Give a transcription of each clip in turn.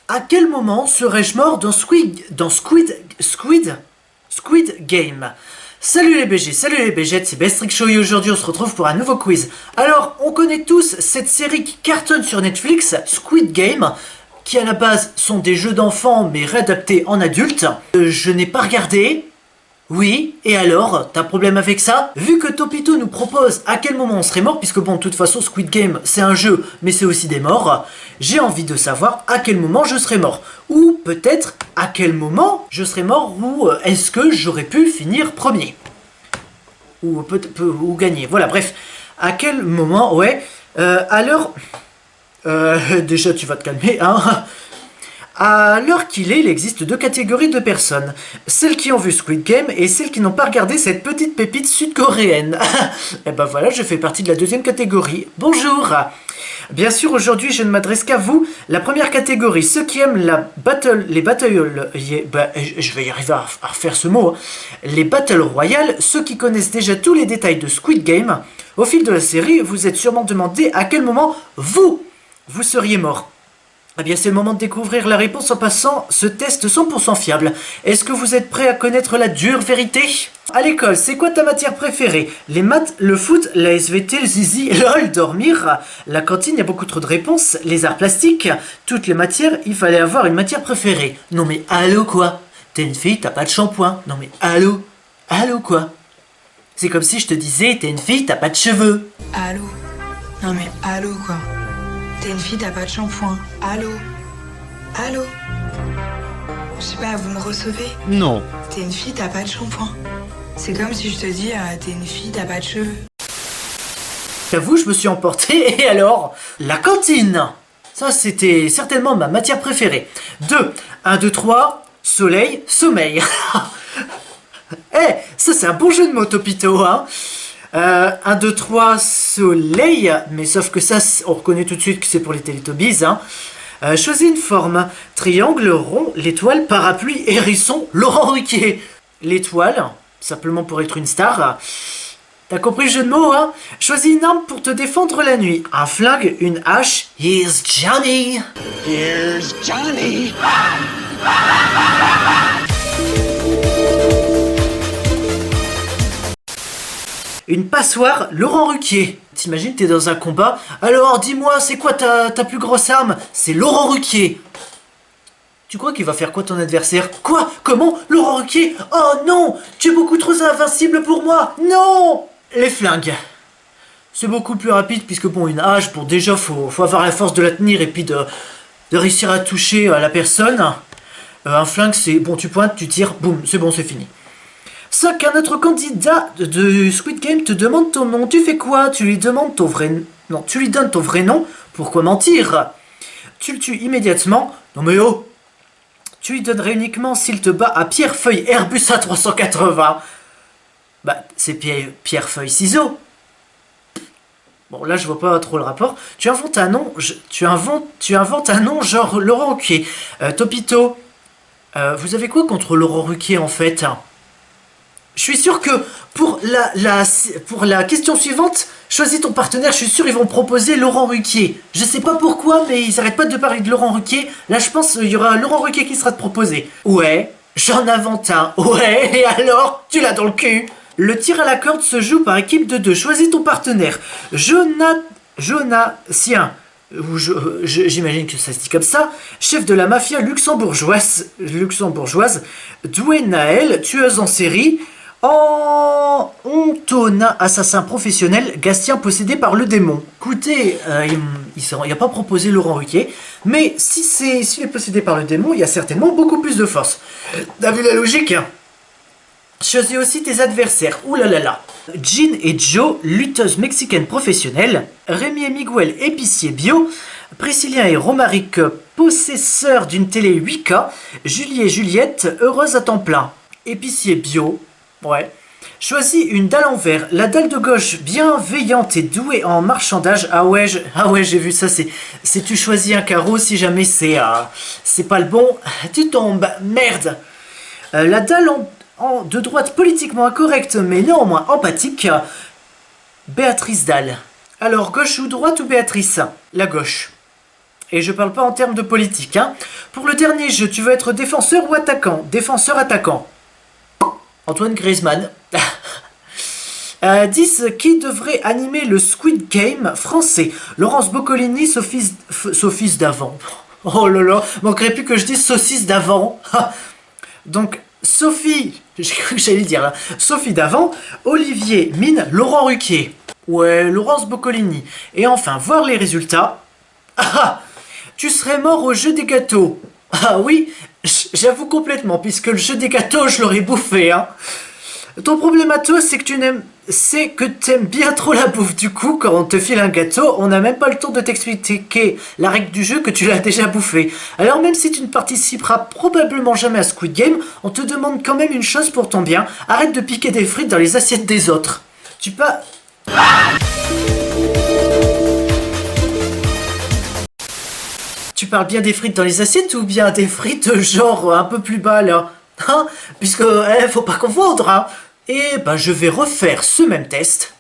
À quel moment serais-je mort dans Squid Game? Salut les BG, salut les BG, c'est Bestrick Show et aujourd'hui on se retrouve pour un nouveau quiz. Alors, on connaît tous cette série qui cartonne sur Netflix, Squid Game, qui à la base sont des jeux d'enfants mais réadaptés en adultes. Je n'ai pas regardé. Oui, et alors, t'as un problème avec ça? Vu que Topito nous propose à quel moment on serait mort, puisque bon, de toute façon, Squid Game, c'est un jeu, mais c'est aussi des morts, j'ai envie de savoir à quel moment je serais mort. Ou peut-être à quel moment je serais mort, ou est-ce que j'aurais pu finir premier? Ou gagner, voilà, bref. À quel moment, ouais. Alors, déjà tu vas te calmer, hein. À l'heure qu'il est, il existe deux catégories de personnes. Celles qui ont vu Squid Game et celles qui n'ont pas regardé cette petite pépite sud-coréenne. Et ben voilà, je fais partie de la deuxième catégorie. Bonjour. Bien sûr, aujourd'hui, je ne m'adresse qu'à vous. La première catégorie, ceux qui aiment les battle... je vais y arriver à refaire ce mot. Hein. Les battle royales, ceux qui connaissent déjà tous les détails de Squid Game. Au fil de la série, vous êtes sûrement demandé à quel moment vous seriez mort. Eh bien, c'est le moment de découvrir la réponse en passant ce test 100% fiable. Est-ce que vous êtes prêts à connaître la dure vérité? À l'école, c'est quoi ta matière préférée? Les maths, le foot, la SVT, le zizi, lol, dormir. La cantine, il y a beaucoup trop de réponses. Les arts plastiques, toutes les matières, il fallait avoir une matière préférée. Non mais allô quoi? T'es une fille, t'as pas de shampoing. Non mais allô? Allô quoi? C'est comme si je te disais, t'es une fille, t'as pas de cheveux. Allô? Non mais allô quoi? T'es une fille, t'as pas de shampoing. Allô? Allô? Je sais pas, vous me recevez? Non. T'es une fille, t'as pas de shampoing. C'est comme si je te dis, t'es une fille, t'as pas de cheveux. J'avoue, je me suis emporté, et alors? La cantine! Ça, c'était certainement ma matière préférée. 2, 1, 2, 3, soleil, sommeil. Ça c'est un bon jeu de mots, Topito, hein? 1, 2, 3, soleil, mais sauf que ça, on reconnaît tout de suite que c'est pour les Teletubbies, hein. Choisis une forme, triangle, rond, l'étoile, parapluie, hérisson, Laurent Ruquier. L'étoile, simplement pour être une star. T'as compris le jeu de mots, hein? Choisis une arme pour te défendre la nuit. Un flingue, une hache, here's Johnny. Here's Johnny. Une passoire, Laurent Ruquier. T'imagines, t'es dans un combat. Alors, dis-moi, c'est quoi ta plus grosse arme? C'est Laurent Ruquier. Tu crois qu'il va faire quoi ton adversaire? Quoi? Comment? Laurent Ruquier? Oh non! Tu es beaucoup trop invincible pour moi! Non! Les flingues. C'est beaucoup plus rapide puisque bon, une hache, bon déjà, faut avoir la force de la tenir et puis de réussir à toucher la personne. Un flingue, c'est bon, tu pointes, tu tires, boum, c'est bon, c'est fini. 5. Un autre candidat de Squid Game te demande ton nom. Tu fais quoi? Tu lui demandes ton vrai... Non, tu lui donnes ton vrai nom. Pourquoi mentir? Tu le tues immédiatement. Non mais oh! Tu lui donnerais uniquement s'il te bat à pierre-feuille Airbus A380. Bah, c'est pierre-feuille ciseaux. Bon, là, je vois pas trop le rapport. Tu inventes un nom... Tu inventes un nom genre Laurent Ruquier. Topito, vous avez quoi contre Laurent Ruquier, en fait? Je suis sûr que pour la question suivante, choisis ton partenaire, je suis sûr ils vont proposer Laurent Ruquier. Je sais pas pourquoi, mais ils arrêtent pas de parler de Laurent Ruquier. Là, je pense qu'il y aura Laurent Ruquier qui sera proposé. Ouais, j'en invente un. Ouais, et alors? Tu l'as dans le cul. Le tir à la corde se joue par équipe de 2. Choisis ton partenaire. Jonatien, ou j'imagine que ça se dit comme ça, chef de la mafia luxembourgeoise, doué Naël, tueuse en série, Antonin, assassin professionnel, Gastien possédé par le démon. Écoutez, il n'a pas proposé Laurent Ruquier, mais s'il est possédé par le démon, il y a certainement beaucoup plus de force. T'as vu la logique? Choisis aussi tes adversaires. Ouh là là là. Jean et Joe, lutteuses mexicaines professionnelles. Rémi et Miguel, épiciers bio. Priscillien et Romaric, possesseurs d'une télé 8K. Julie et Juliette, heureuses à temps plein. Épicier bio. Ouais. Choisis une dalle en verre. La dalle de gauche, bienveillante et douée en marchandage. Ah ouais, j'ai vu ça. C'est tu choisis un carreau si jamais c'est pas le bon. Tu tombes. Merde. La dalle de droite politiquement incorrecte mais néanmoins empathique, Béatrice Dalle. Alors, gauche ou droite ou Béatrice? La gauche. Et je parle pas en termes de politique, hein. Pour le dernier jeu, tu veux être défenseur ou attaquant? Défenseur-attaquant. Antoine Griezmann. 10. Qui devrait animer le Squid Game français? Laurence Boccolini, Sophie d'avant. Oh là là, manquerait plus que je dise saucisse d'avant. Donc, Sophie, j'ai cru que j'allais le dire là. Sophie d'avant, Olivier Mine, Laurent Ruquier. Ouais, Laurence Boccolini. Et enfin, voir les résultats. Ah, tu serais mort au jeu des gâteaux. Ah oui, j'avoue complètement, puisque le jeu des gâteaux, je l'aurais bouffé, hein. Ton problème à toi, c'est que t'aimes bien trop la bouffe. Du coup, quand on te file un gâteau, on n'a même pas le temps de t'expliquer la règle du jeu que tu l'as déjà bouffé. Alors même si tu ne participeras probablement jamais à Squid Game, on te demande quand même une chose pour ton bien. Arrête de piquer des frites dans les assiettes des autres. Tu parles bien des frites dans les assiettes ou bien des frites genre un peu plus bas là, hein? Puisque, faut pas confondre, hein. Et ben je vais refaire ce même test.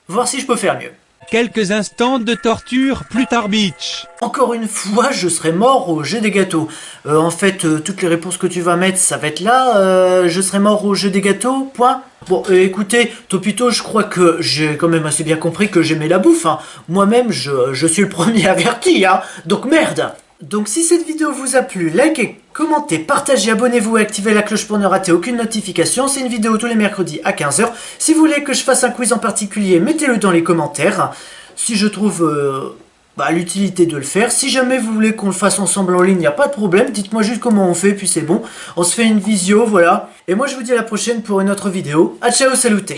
Voir si je peux faire mieux. Quelques instants de torture plus tard, bitch. Encore une fois, je serai mort au jeu des gâteaux. En fait, toutes les réponses que tu vas mettre, ça va être là. Je serai mort au jeu des gâteaux, point. Bon, écoutez, Topito, je crois que j'ai quand même assez bien compris que j'aimais la bouffe, hein. Moi-même, je suis le premier averti, hein. Donc merde. Donc si cette vidéo vous a plu, likez, commentez, partagez, abonnez-vous et activez la cloche pour ne rater aucune notification. C'est une vidéo tous les mercredis à 15 h. Si vous voulez que je fasse un quiz en particulier, mettez-le dans les commentaires. Si je trouve l'utilité de le faire. Si jamais vous voulez qu'on le fasse ensemble en ligne, il n'y a pas de problème. Dites-moi juste comment on fait, puis c'est bon. On se fait une visio, voilà. Et moi je vous dis à la prochaine pour une autre vidéo. A ciao, saluté.